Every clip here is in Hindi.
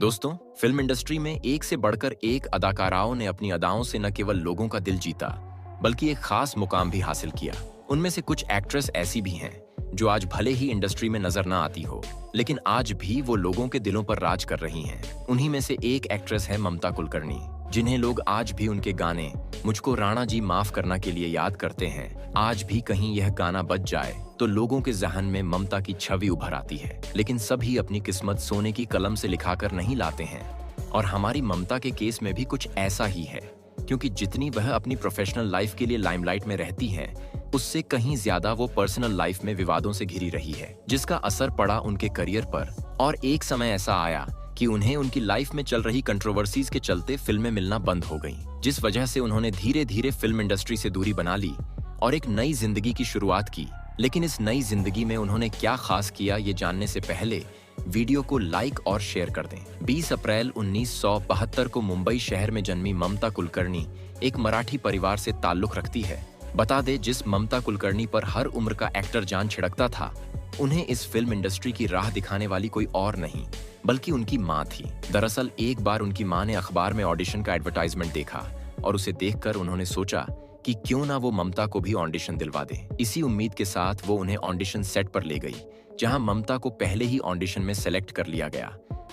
दोस्तों, फिल्म इंडस्ट्री में एक से बढ़कर एक अदाकाराओं ने अपनी अदाओं से न केवल लोगों का दिल जीता, बल्कि एक खास मुकाम भी हासिल किया। उनमें से कुछ एक्ट्रेस ऐसी भी हैं जो आज भले ही इंडस्ट्री में नजर ना आती हो, लेकिन आज भी वो लोगों के दिलों पर राज कर रही हैं। उन्हीं में से एक एक्ट्रेस है ममता कुलकर्णी, जिन्हें लोग आज भी उनके गाने मुझको राणा जी माफ करना के लिए याद करते हैं। आज भी कहीं यह गाना बज जाए तो लोगों के जहन में ममता की छवि उभर आती है। लेकिन सभी अपनी किस्मत सोने की कलम से लिखाकर नहीं लाते हैं, और हमारी ममता के केस में भी कुछ ऐसा ही है, क्योंकि जितनी वह अपनी प्रोफेशनल लाइफ के लिए लाइमलाइट में रहती हैं, उससे कहीं ज्यादा वो पर्सनल लाइफ में विवादों से घिरी रही है, जिसका असर पड़ा उनके करियर पर। और एक समय ऐसा आया कि उन्हें उनकी लाइफ में चल रही कंट्रोवर्सीज के चलते फिल्में मिलना बंद हो गईं, जिस वजह से उन्होंने धीरे धीरे फिल्म इंडस्ट्री से दूरी बना ली और एक नई जिंदगी की शुरुआत की। लेकिन इस नई जिंदगी में उन्होंने क्या खास किया, ये जानने से पहले वीडियो को लाइक और शेयर कर दें। 20 अप्रैल 1972 को मुंबई शहर में जन्मी ममता कुलकर्णी एक मराठी परिवार से ताल्लुक रखती है। बता दे, जिस ममता कुलकर्णी पर हर उम्र का एक्टर जान छिड़कता था, उन्हें इस फिल्म इंडस्ट्री की राह दिखाने वाली कोई और नहीं बल्कि उनकी माँ थी। दरअसल एक बार उनकी माँ ने अखबार में ऑडिशन का एडवर्टाइजमेंट देखा और उसे देखकर उन्होंने सोचा कि क्यों ना वो ममता को भी ऑडिशन दिलवा दे। इसी उम्मीद के साथ वो उन्हें ऑडिशन सेट पर ले गई, जहां ममता को पहले ही ऑडिशन में सेलेक्ट कर लिया गया।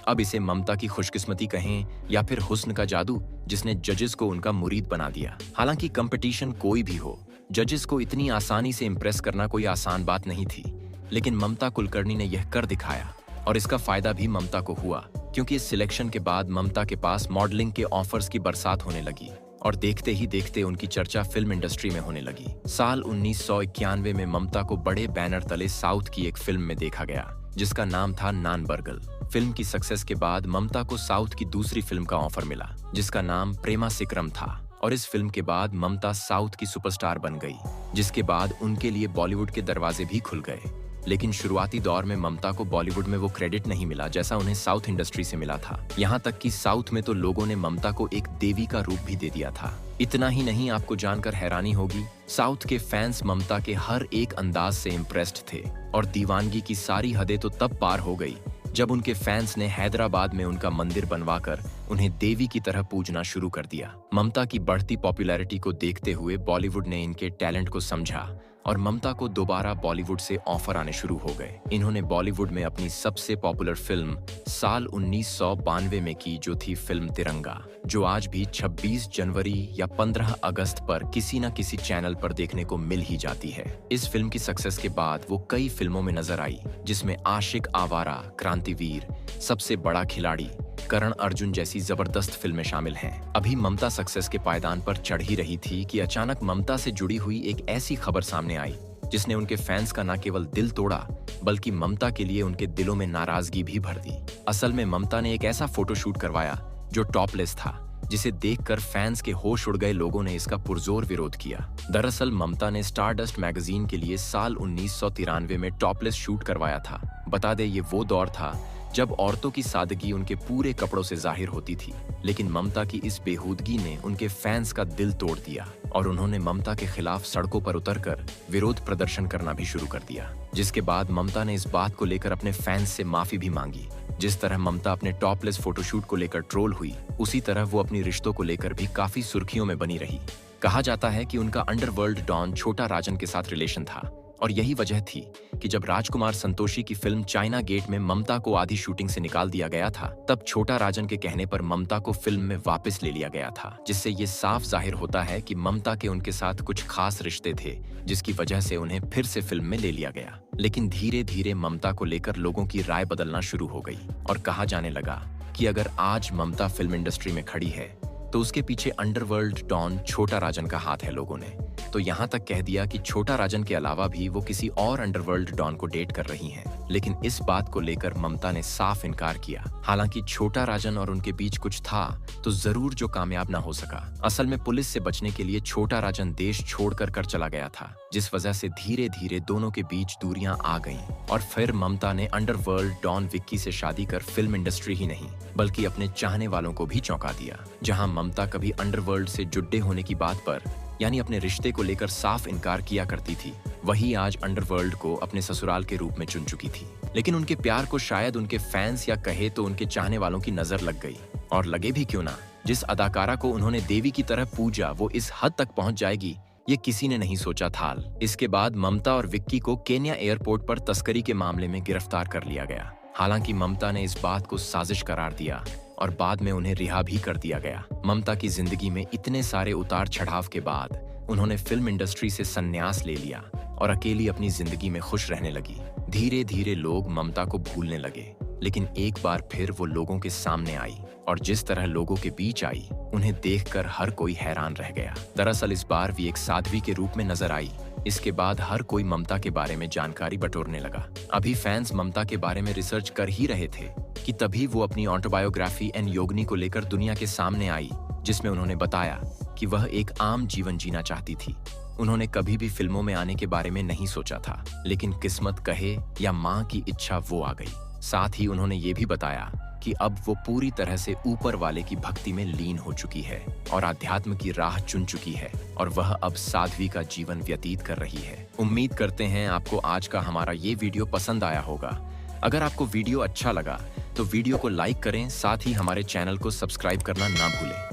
अब इसे ममता की खुशकिस्मती कहें या फिर हुस्न का जादू, जिसने जजेस को उनका मुरीद बना दिया। हालांकि कंपटीशन कोई भी हो, जजेस को इतनी आसानी से इम्प्रेस करना कोई आसान बात नहीं थी, लेकिन ममता कुलकर्णी ने यह कर दिखाया, और इसका फायदा भी ममता को हुआ, क्योंकि इस सिलेक्शन के बाद ममता के पास मॉडलिंग के ऑफर्स की बरसात होने लगी और देखते ही देखते उनकी चर्चा फिल्म इंडस्ट्री में होने लगी। साल 1991 में ममता को बड़े बैनर तले साउथ की एक फिल्म में देखा गया, जिसका नाम था नान बर्गल। फिल्म की सक्सेस के बाद ममता को साउथ की दूसरी फिल्म का ऑफर मिला, जिसका नाम प्रेमा सिकरम था, और इस फिल्म के बाद ममता साउथ की सुपरस्टार बन गई, जिसके बाद उनके लिए बॉलीवुड के दरवाजे भी खुल गए। लेकिन शुरुआती दौर में ममता को बॉलीवुड में वो क्रेडिट नहीं मिला जैसा उन्हें साउथ इंडस्ट्री से मिला था। यहाँ तक कि साउथ में तो लोगों ने ममता को एक देवी का रूप भी दे दिया था। इतना ही नहीं, आपको जानकर हैरानी होगी, साउथ के फैंस ममता के हर एक अंदाज से इम्प्रेस्ड थे, और दीवानगी की सारी हदें तो तब पार हो गई जब उनके फैंस ने हैदराबाद में उनका मंदिर बनवाकर उन्हें देवी की तरह पूजना शुरू कर दिया। ममता की बढ़ती पॉपुलैरिटी को देखते हुए बॉलीवुड ने इनके टैलेंट को समझा और ममता को दोबारा बॉलीवुड से ऑफर आने शुरू हो गए। इन्होंने बॉलीवुड में अपनी सबसे पॉपुलर फिल्म साल 1992 में की, जो थी फिल्म तिरंगा, जो आज भी 26 जनवरी या 15 अगस्त पर किसी न किसी चैनल पर देखने को मिल ही जाती है। इस फिल्म की सक्सेस के बाद वो कई फिल्मों में नजर आई, जिसमें आशिक आवारा, क्रांतिवीर, सबसे बड़ा खिलाड़ी, करण अर्जुन जैसी जबरदस्त फिल्में शामिल हैं। अभी ममता सक्सेस के पायदान पर चढ़ ही रही थी कि अचानक ममता से जुड़ी हुई एक ऐसी खबर सामने आई, जिसने उनके फैंस का न केवल दिल तोड़ा, बल्कि ममता के लिए उनके दिलों में नाराजगी भी भर दी। असल में ममता ने एक ऐसा फोटोशूट करवाया जो टॉपलेस था, जिसे देखकर फैंस के होश उड़ गए लोगों ने इसका पुरजोर विरोध किया। दरअसल ममता ने स्टारडस्ट मैगजीन के लिए साल 1993 में टॉपलेस शूट करवाया था। बता दे, ये वो दौर था जब औरतों की सादगी उनके पूरे कपड़ों से जाहिर होती थी। लेकिन ममता की इस बेहूदगी ने उनके फैंस का दिल तोड़ दिया, और उन्होंने ममता के खिलाफ सड़कों पर उतरकर विरोध प्रदर्शन करना भी शुरू कर दिया। जिसके बाद ममता ने इस बात को लेकर अपने फैंस से माफी भी मांगी। जिस तरह ममता अपने टॉपलेस फोटोशूट को लेकर ट्रोल हुई, उसी तरह वो अपनी रिश्तों को लेकर भी काफी सुर्खियों में बनी रही। कहा जाता है कि उनका अंडरवर्ल्ड डॉन छोटा राजन के साथ रिलेशन था, और यही वजह थी कि जब राजकुमार संतोषी की फिल्म चाइना गेट में ममता को आधी शूटिंग से निकाल दिया गया था, तब छोटा राजन के कहने पर ममता को फिल्म में वापस ले लिया गया था, जिससे ये साफ जाहिर होता है कि ममता के उनके साथ कुछ खास रिश्ते थे, जिसकी वजह से उन्हें फिर से फिल्म में ले लिया गया। लेकिन धीरे धीरे ममता को लेकर लोगों की राय बदलना शुरू हो गई, और कहा जाने लगा कि अगर आज ममता फिल्म इंडस्ट्री में खड़ी है तो उसके पीछे अंडरवर्ल्ड डॉन छोटा राजन का हाथ है। लोगों ने तो यहाँ तक कह दिया कि छोटा राजन के अलावा भी वो किसी और अंडरवर्ल्ड डॉन को डेट कर रही हैं। लेकिन इस बात को लेकर ममता ने साफ इनकार किया। हालांकि छोटा राजन और उनके बीच कुछ था तो जरूर, जो कामयाब ना हो सका। असल में पुलिस से बचने के लिए छोटा राजन देश छोड़कर कर चला गया था, जिस वजह से धीरे धीरे दोनों के बीच दूरियां आ गईं। और फिर ममता ने अंडरवर्ल्ड डॉन विक्की से शादी कर फिल्म इंडस्ट्री ही नहीं बल्कि अपने चाहने वालों को भी चौंका दिया। जहां ममता कभी अंडरवर्ल्ड से जुड़े होने की बात पर, यानी अपने रिश्ते को लेकर साफ इनकार किया करती थी, वही आज अंडरवर्ल्ड को अपने ससुराल के रूप में चुन चुकी थी। लेकिन उनके प्यार को शायद उनके फैंस या कहे तो उनके चाहने वालों की नजर लग गई। और लगे भी क्यों ना, जिस अदाकारा को उन्होंने देवी की तरह पूजा वो इस हद तक पहुंच जाएगी, ये किसी ने नहीं सोचा था। इसके बाद ममता और विक्की को केन्या एयरपोर्ट पर तस्करी के मामले में गिरफ्तार कर लिया गया। हालांकि ममता ने इस बात को साजिश करार दिया और बाद में उन्हें रिहा भी कर दिया गया। ममता की जिंदगी में इतने सारे उतार चढ़ाव के बाद उन्होंने फिल्म इंडस्ट्री से संन्यास ले लिया और अकेली अपनी जिंदगी में खुश रहने लगी। धीरे धीरे लोग ममता को भूलने लगे, लेकिन एक बार फिर वो लोगों के सामने आई और जिस तरह लोगों के बीच आई, उन्हें देखकर हर कोई हैरान रह गया। दरअसल इस बार भी एक साध्वी के रूप में नजर आई। इसके बाद हर कोई ममता के बारे में जानकारी बटोरने लगा। अभी फैंस ममता के बारे में रिसर्च कर ही रहे थे कि तभी वो अपनी ऑटोबायोग्राफी एन योगिनी को लेकर दुनिया के सामने आई, जिसमें उन्होंने बताया कि वह एक आम जीवन जीना चाहती थी। उन्होंने कभी भी फिल्मों में आने के बारे में नहीं सोचा था, लेकिन किस्मत कहे या माँ की इच्छा वो आ गई। साथ ही उन्होंने ये भी बताया कि अब वो पूरी तरह से ऊपर वाले की भक्ति में लीन हो चुकी है और आध्यात्म की राह चुन चुकी है और वह अब साध्वी का जीवन व्यतीत कर रही है। उम्मीद करते हैं आपको आज का हमारा ये वीडियो पसंद आया होगा। अगर आपको वीडियो अच्छा लगा तो वीडियो को लाइक करें, साथ ही हमारे चैनल को सब्सक्राइब करना ना भूलें।